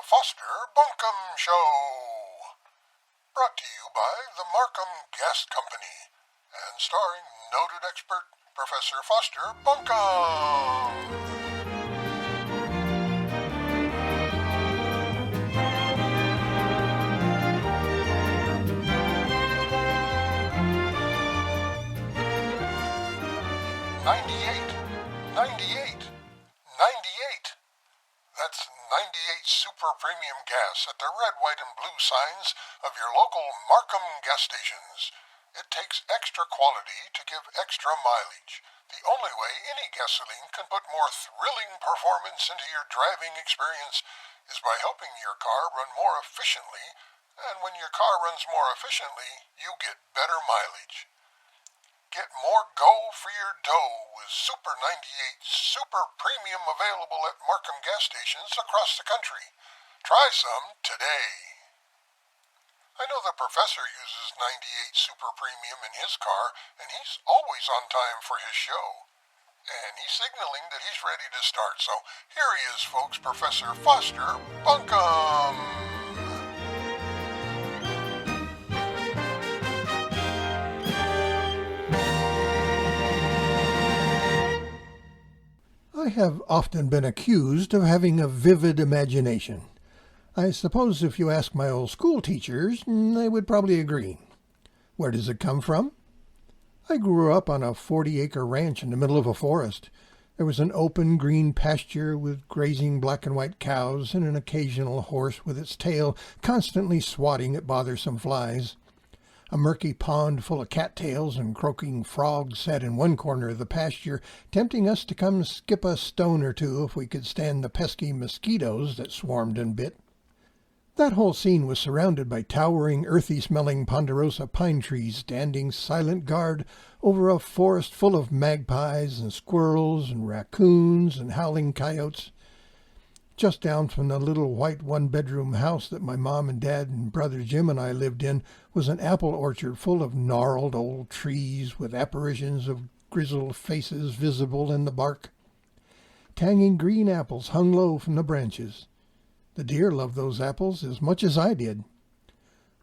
Foster Bunkham Show. Brought to you by the Markham Gas Company and starring noted expert Professor Foster Bunkham. That's 98 super premium gas at the red, white, and blue signs of your local Markham gas stations. It takes extra quality to give extra mileage. The only way any gasoline can put more thrilling performance into your driving experience is by helping your car run more efficiently, and when your car runs more efficiently, you get better mileage. Get more go for your dough with Super 98 Super Premium available at Markham gas stations across the country. Try some today. I know the professor uses 98 Super Premium in his car, and he's always on time for his show. And he's signaling that he's ready to start, so here he is, folks, Professor Foster Bunkham. I have often been accused of having a vivid imagination. I suppose if you ask my old school teachers, they would probably agree. Where does it come from? I grew up on a 40-acre ranch in the middle of a forest. There was an open green pasture with grazing black and white cows and an occasional horse with its tail constantly swatting at bothersome flies. A murky pond full of cattails and croaking frogs sat in one corner of the pasture, tempting us to come skip a stone or two if we could stand the pesky mosquitoes that swarmed and bit. That whole scene was surrounded by towering, earthy-smelling ponderosa pine trees standing silent guard over a forest full of magpies and squirrels and raccoons and howling coyotes. Just down from the little white one-bedroom house that my mom and dad and brother Jim and I lived in was an apple orchard full of gnarled old trees with apparitions of grizzled faces visible in the bark. Tanging green apples hung low from the branches. The deer loved those apples as much as I did.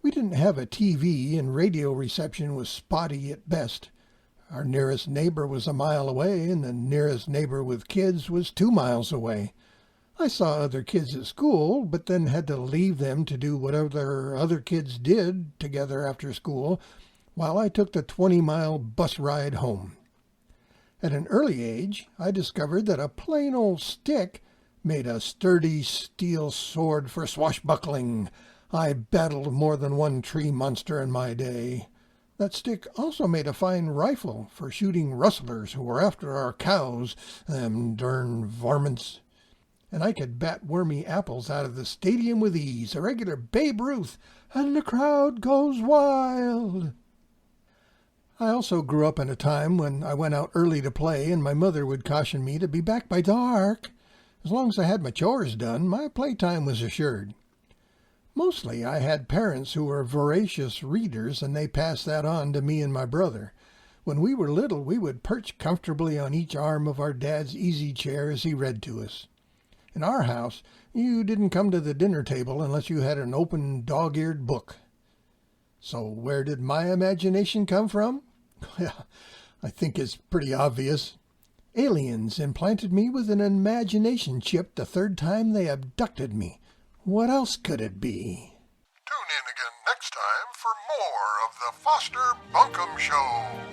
We didn't have a TV, and radio reception was spotty at best. Our nearest neighbor was a mile away, and the nearest neighbor with kids was 2 miles away. I saw other kids at school, but then had to leave them to do whatever other kids did together after school, while I took the 20-mile bus ride home. At an early age, I discovered that a plain old stick made a sturdy steel sword for swashbuckling. I battled more than one tree monster in my day. That stick also made a fine rifle for shooting rustlers who were after our cows, them darn varmints. And I could bat wormy apples out of the stadium with ease, a regular Babe Ruth, and the crowd goes wild. I also grew up in a time when I went out early to play, and my mother would caution me to be back by dark. As long as I had my chores done, my playtime was assured. Mostly I had parents who were voracious readers, and they passed that on to me and my brother. When we were little, we would perch comfortably on each arm of our dad's easy chair as he read to us. In our house, you didn't come to the dinner table unless you had an open, dog-eared book. So where did my imagination come from? Well, I think it's pretty obvious. Aliens implanted me with an imagination chip the 3rd time they abducted me. What else could it be? Tune in again next time for more of the Foster Bunkham Show.